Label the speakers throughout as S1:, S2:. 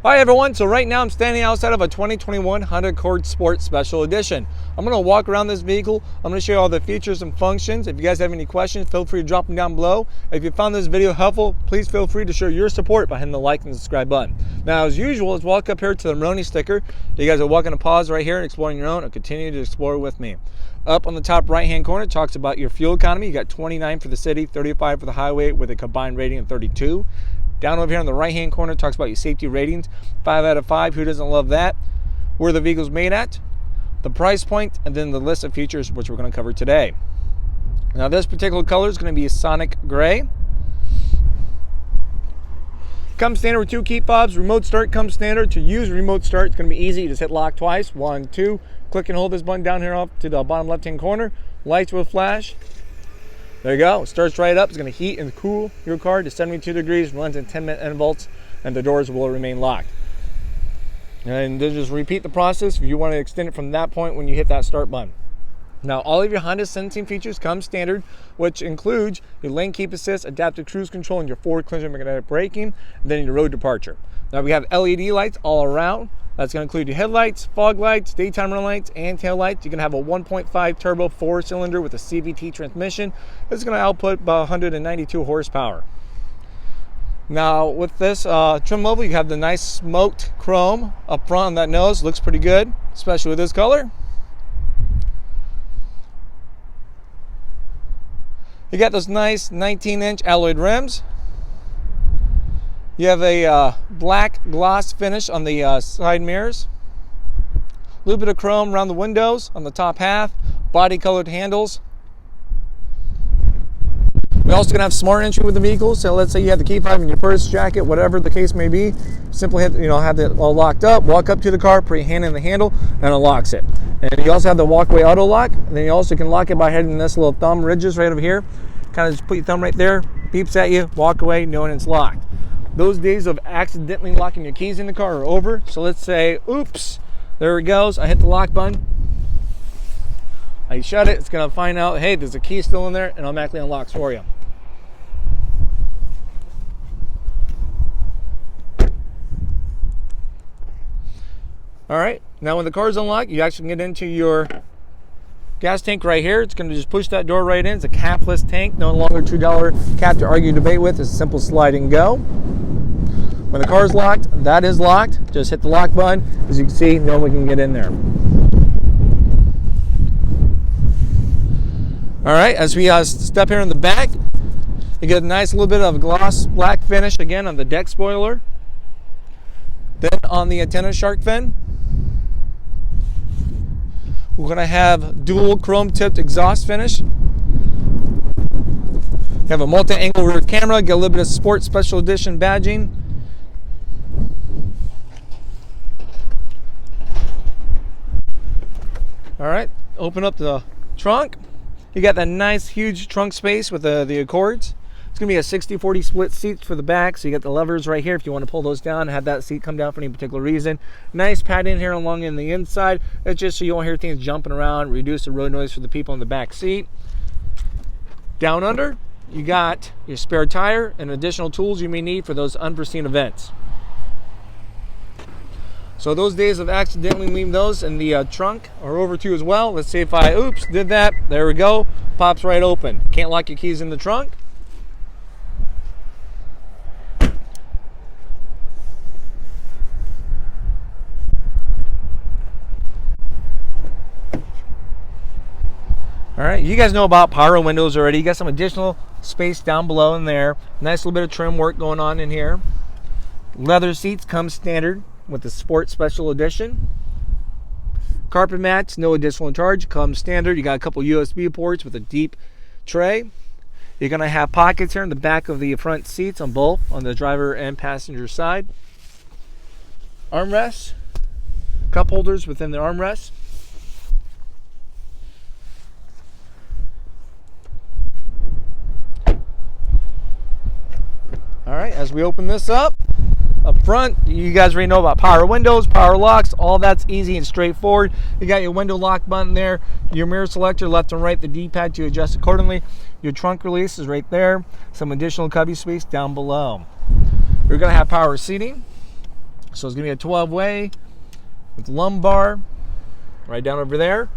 S1: Hi everyone, so right now I'm standing outside of a 2021 Honda Accord Sport Special Edition. I'm going to walk around this vehicle. I'm going to show you all the features and functions. If you guys have any questions, feel free to drop them down below. If you found this video helpful, please feel free to show your support by hitting the like and subscribe button. Now as usual, let's walk up here to the Maroni sticker. You guys are welcome to pause right here and explore on your own, or continue to explore with me. Up on the top right hand corner, it talks about your fuel economy. You got 29 for the city, 35 for the highway with a combined rating of 32. Down over here on the right hand corner, it talks about your safety ratings. 5 out of 5, who doesn't love that? Where the vehicle's made at, the price point, and then the list of features which we're going to cover today. Now this particular color is going to be Sonic Gray. Comes standard with 2 key fobs. Remote start comes standard. To use remote start, it's going to be easy. You just hit lock twice. 1, 2. Click and hold this button down here off to the bottom left hand corner. Lights will flash. There you go. It starts right up. It's going to heat and cool your car to 72 degrees, runs in 10-minute intervals, and the doors will remain locked. And then just repeat the process if you want to extend it from that point when you hit that start button. Now, all of your Honda sensing features come standard, which includes your lane keep assist, adaptive cruise control, and your forward collision magnetic braking, and then your road departure. Now, we have LED lights all around. That's going to include your headlights, fog lights, daytime run lights, and tail lights. You're going to have a 1.5 turbo 4-cylinder with a CVT transmission. It's going to output about 192 horsepower. Now, with this trim level, you have the nice smoked chrome up front on that nose. Looks pretty good, especially with this color. You got those nice 19-inch alloyed rims. You have a black gloss finish on the side mirrors. A little bit of chrome around the windows on the top half. Body colored handles. We're also going to have smart entry with the vehicle. So let's say you have the key fob in your purse, jacket, whatever the case may be. Simply have it all locked up. Walk up to the car, put your hand in the handle, and it locks it. And you also have the walkway auto lock. And then you also can lock it by hitting this little thumb ridges right over here. Kind of just put your thumb right there, beeps at you, walk away, knowing it's locked. Those days of accidentally locking your keys in the car are over. So let's say, oops, there it goes. I hit the lock button. I shut it. It's going to find out, hey, there's a key still in there, and automatically unlocks for you. All right, now when the car is unlocked, you actually can get into your gas tank right here. It's going to just push that door right in. It's a capless tank, no longer $2 cap to argue, debate with. It's a simple slide and go. When the car is locked, that is locked. Just hit the lock button. As you can see, no one can get in there. All right, as we step here in the back, you get a nice little bit of gloss black finish again on the deck spoiler. Then on the antenna shark fin, we're going to have dual chrome tipped exhaust finish. You have a multi-angle rear camera, get a little bit of sport special edition badging. All right, open up the trunk. You got that nice huge trunk space with the Accords. It's going to be a 60-40 split seats for the back, so you got the levers right here if you want to pull those down and have that seat come down for any particular reason. Nice pad in here along in the inside. It's just so you won't hear things jumping around, reduce the road noise for the people in the back seat. Down under, you got your spare tire and additional tools you may need for those unforeseen events. So those days of accidentally leaving those in the trunk are over too as well. Let's see if I, oops, did that. There we go. Pops right open. Can't lock your keys in the trunk. All right, you guys know about power windows already. You got some additional space down below in there. Nice little bit of trim work going on in here. Leather seats come standard with the Sport Special Edition. Carpet mats, no additional charge, comes standard. You got a couple USB ports with a deep tray. You're going to have pockets here in the back of the front seats on both, on the driver and passenger side. Armrests, cup holders within the armrests. All right, as we open this up front, you guys already know about power windows, power locks, all that's easy and straightforward. You got your window lock button there, your mirror selector left and right, the D-pad to adjust accordingly. Your trunk release is right there, some additional cubby space down below. You're going to have power seating. So it's gonna be a 12-way with lumbar right down over there.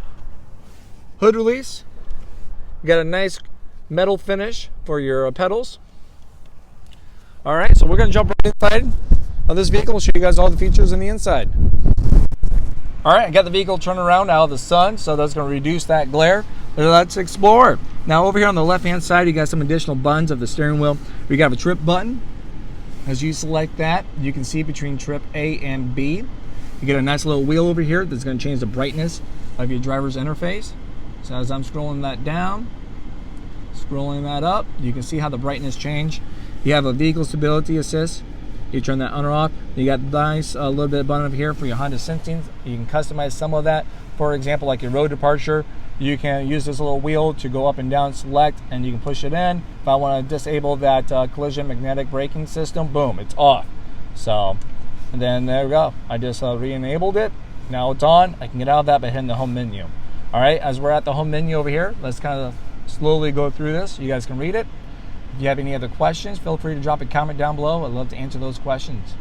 S1: Hood release. You got a nice metal finish for your pedals. All right, so we're gonna jump right inside of this vehicle and show you guys all the features in the inside. All right, I got the vehicle turned around out of the sun, so that's gonna reduce that glare. Let's explore. Now over here on the left-hand side, you got some additional buttons of the steering wheel. We got a trip button. As you select that, you can see between trip A and B. You get a nice little wheel over here that's gonna change the brightness of your driver's interface. So as I'm scrolling that down, scrolling that up, you can see how the brightness changed. You have a vehicle stability assist. You turn that on or off. You got nice little bit of button over here for your Honda sensing. You can customize some of that. For example, like your road departure, you can use this little wheel to go up and down, select, and you can push it in. If I want to disable that collision magnetic braking system, boom, it's off. So, and then there we go. I just re-enabled it. Now it's on. I can get out of that by hitting the home menu. All right, as we're at the home menu over here, let's kind of slowly go through this. You guys can read it. If you have any other questions, feel free to drop a comment down below. I'd love to answer those questions.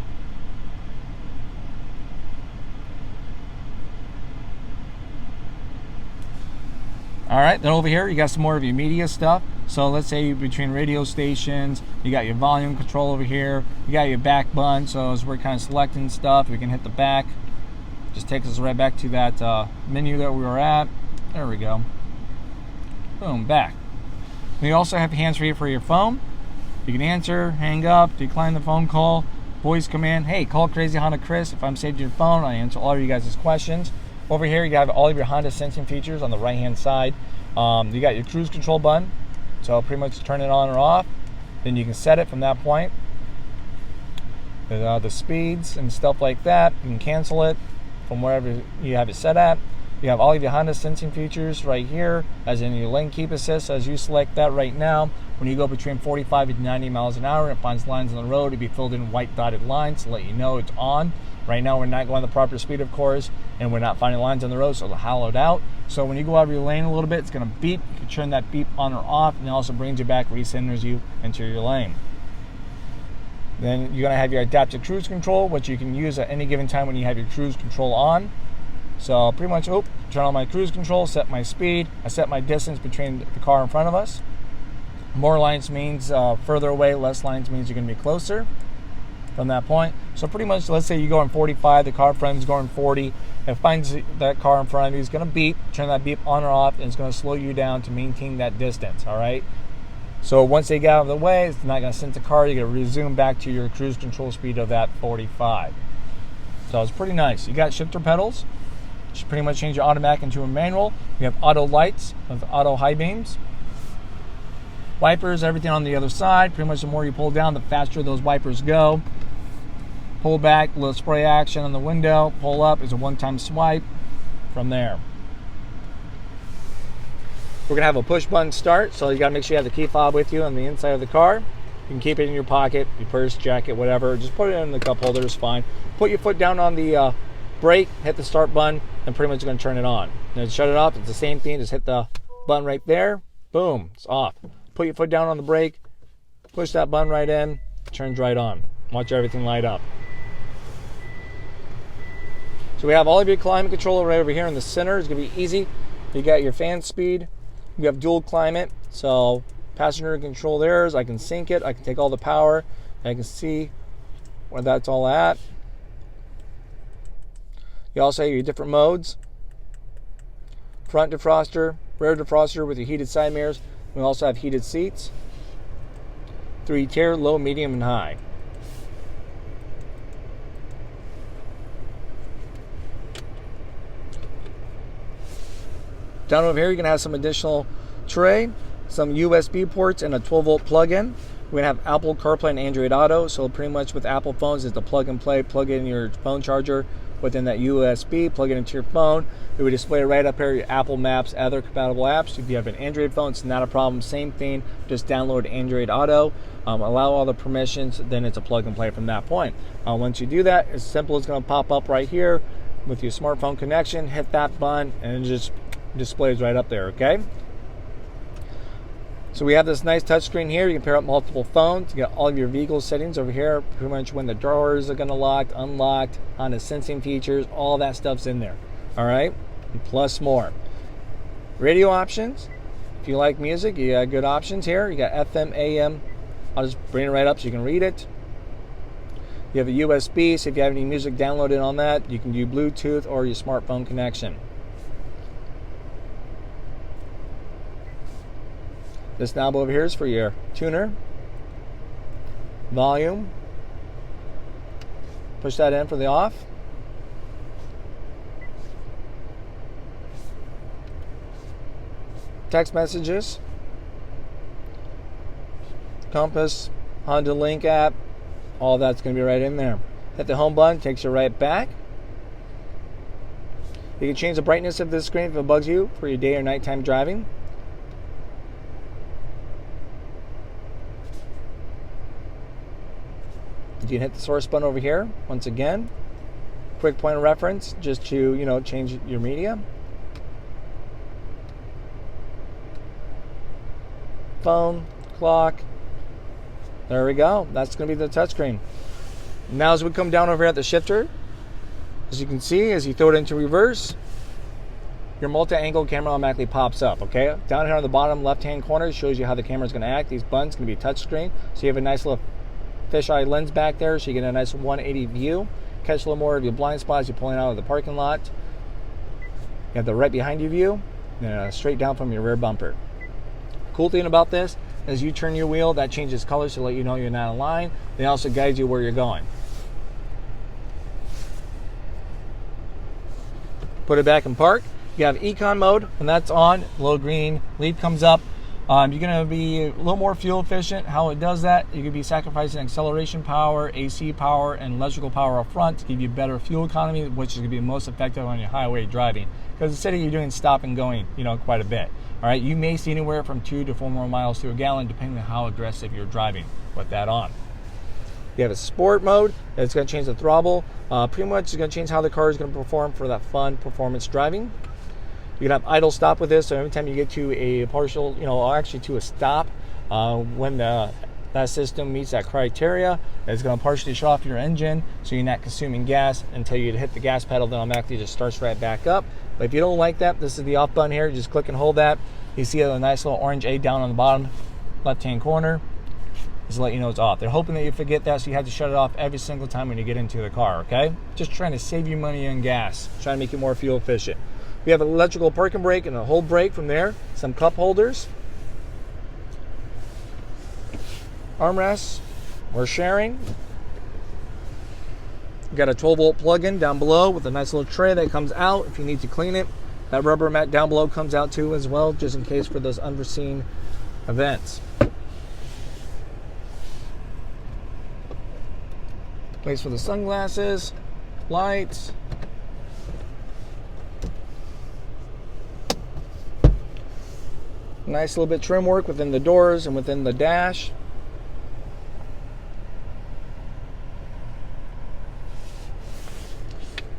S1: All right, then over here, you got some more of your media stuff. So let's say between radio stations, you got your volume control over here. You got your back button. So as we're kind of selecting stuff, we can hit the back. Just takes us right back to that menu that we were at. There we go. Boom, back. And you also have hands-free for your phone. You can answer, hang up, decline the phone call, voice command. Hey, call Crazy Honda Chris. If I'm saved to your phone, I answer all of you guys' questions. Over here, you have all of your Honda sensing features on the right-hand side. You got your cruise control button, so pretty much turn it on or off. Then you can set it from that point. The speeds and stuff like that, you can cancel it from wherever you have it set at. You have all of your Honda sensing features right here, as in your lane keep assist. As you select that right now, when you go between 45 and 90 miles an hour and it finds lines on the road, it'll be filled in white dotted lines to let you know it's on. Right now we're not going the proper speed, of course, and we're not finding lines on the road, so it'll hollowed out. So when you go out of your lane a little bit, it's gonna beep. You can turn that beep on or off, and it also brings you back, recenters you into your lane. Then you're gonna have your adaptive cruise control, which you can use at any given time when you have your cruise control on. So pretty much, turn on my cruise control, set my speed, I set my distance between the car in front of us. More lines means further away, less lines means you're gonna be closer from that point. So pretty much, let's say you go in 45, the car in front is going 40, it finds that car in front of you, it's gonna beep, turn that beep on or off, and it's gonna slow you down to maintain that distance, all right? So once they get out of the way, it's not gonna sense the car, you're gonna resume back to your cruise control speed of that 45. So it's pretty nice. You got shifter pedals, which pretty much change your automatic into a manual. You have auto lights with auto high beams. Wipers, everything on the other side. Pretty much the more you pull down, the faster those wipers go. Pull back, little spray action on the window. Pull up is a one-time swipe from there. We're gonna have a push button start, so you gotta make sure you have the key fob with you on the inside of the car. You can keep it in your pocket, your purse, jacket, whatever. Just put it in the cup holder, it's fine. Put your foot down on the brake, hit the start button, and pretty much gonna turn it on. Then shut it off, it's the same thing, just hit the button right there, boom, it's off. Put your foot down on the brake, push that button right in, turns right on. Watch everything light up. So we have all of your climate control right over here in the center. It's gonna be easy. You got your fan speed. You have dual climate, so passenger control theirs. I can sync it. I can take all the power. I can see where that's all at. You also have your different modes. Front defroster, rear defroster with your heated side mirrors. We also have heated seats. 3-tier, low, medium, and high. Down over here, you're gonna have some additional tray, some USB ports, and a 12-volt plug-in. We're gonna have Apple CarPlay and Android Auto. So pretty much with Apple phones, it's the plug and play. Plug in your phone charger within that USB, plug it into your phone. It would display right up here your Apple Maps, other compatible apps. If you have an Android phone, it's not a problem. Same thing, just download Android Auto, allow all the permissions, then it's a plug and play from that point. Once you do that, it's simple. It's gonna pop up right here with your smartphone connection. Hit that button, and it just displays right up there, okay? So we have this nice touchscreen here. You can pair up multiple phones. You got all of your vehicle settings over here. Pretty much when the doors are going to lock, unlocked, on the sensing features, all that stuff's in there. All right, and plus more. Radio options. If you like music, you got good options here. You got FM, AM. I'll just bring it right up so you can read it. You have a USB, so if you have any music downloaded on that, you can do Bluetooth or your smartphone connection. This knob over here is for your tuner, volume. Push that in for the off. Text messages, compass, HondaLink app, all that's going to be right in there. Hit the home button, takes you right back. You can change the brightness of this screen if it bugs you for your day or nighttime driving. You can hit the source button over here once again. Quick point of reference just to, change your media. Phone, clock. There we go. That's going to be the touchscreen. Now as we come down over here at the shifter, as you can see, as you throw it into reverse, your multi-angle camera automatically pops up, okay? Down here on the bottom left-hand corner shows you how the camera is going to act. These buttons can be touchscreen, so you have a nice little fisheye lens back there, so you get a nice 180 view. Catch a little more of your blind spots as you're pulling out of the parking lot. You have the right behind you view, and straight down from your rear bumper. Cool thing about this, as you turn your wheel, that changes colors to let you know you're not in line. It also guides you where you're going. Put it back in park. You have Econ Mode, and that's on. The little green lead comes up. You're going to be a little more fuel efficient. How it does that, you could be sacrificing acceleration power, AC power, and electrical power up front to give you better fuel economy, which is going to be most effective on your highway driving. Because instead of you doing stop and going, quite a bit. All right, you may see anywhere from 2 to 4 more miles to a gallon, depending on how aggressive you're driving with that on. You have a sport mode. It's going to change the throttle. Pretty much it's going to change how the car is going to perform for that fun performance driving. You can have idle stop with this, so every time you get to a partial, actually to a stop, when that system meets that criteria, it's going to partially shut off your engine, so you're not consuming gas until you hit the gas pedal, then automatically just starts right back up. But if you don't like that, this is the off button here. Just click and hold that. You see a nice little orange A down on the bottom left-hand corner. Just to let you know it's off. They're hoping that you forget that, so you have to shut it off every single time when you get into the car, okay? Just trying to save you money on gas, trying to make you more fuel efficient. We have an electrical parking brake and a hold brake from there. Some cup holders. Armrests. We're sharing. We've got a 12-volt plug-in down below with a nice little tray that comes out if you need to clean it. That rubber mat down below comes out too as well, just in case for those unforeseen events. Place for the sunglasses, lights. Nice little bit of trim work within the doors and within the dash.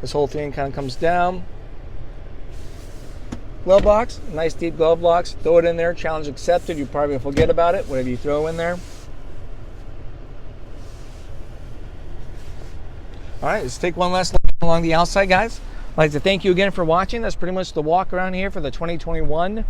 S1: This whole thing kind of comes down. Glove box, nice deep glove box. Throw it in there, challenge accepted. You probably forget about it, whatever you throw in there. All right, let's take one last look along the outside, guys. I'd like to thank you again for watching. That's pretty much the walk around here for the 2021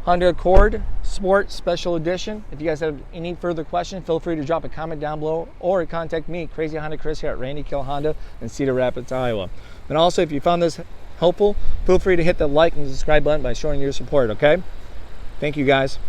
S1: Honda Accord Sport Special Edition. If you guys have any further questions, feel free to drop a comment down below or contact me, Crazy Honda Chris, here at Randy Kill Honda in Cedar Rapids, Iowa. And also, if you found this helpful, feel free to hit the like and subscribe button by showing your support, okay? Thank you, guys.